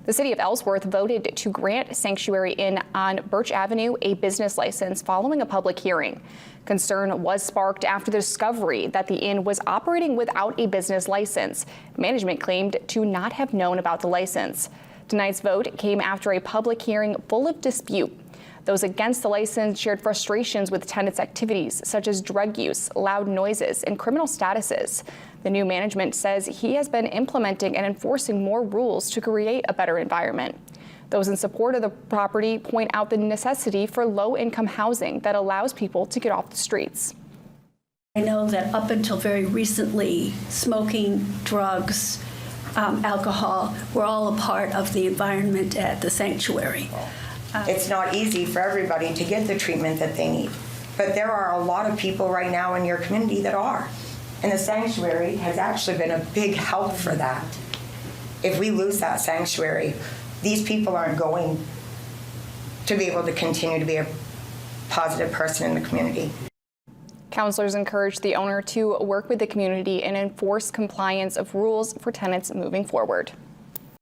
The city of Ellsworth voted to grant Sanctuary Inn on Birch Avenue a business license following a public hearing. Concern was sparked after the discovery that the inn was operating without a business license. Management claimed to not have known about the license. Tonight's vote came after a public hearing full of dispute. Those against the license shared frustrations with tenants' activities, such as drug use, loud noises, and criminal statuses. The new management says he has been implementing and enforcing more rules to create a better environment. Those in support of the property point out the necessity for low-income housing that allows people to get off the streets. I know that up until very recently, smoking, drugs, alcohol were all a part of the environment at the sanctuary. It's not easy for everybody to get the treatment that they need, but there are a lot of people right now in your community that are. And the sanctuary has actually been a big help for that. If we lose that sanctuary, these people aren't going to be able to continue to be a positive person in the community. Councilors encouraged the owner to work with the community and enforce compliance of rules for tenants moving forward.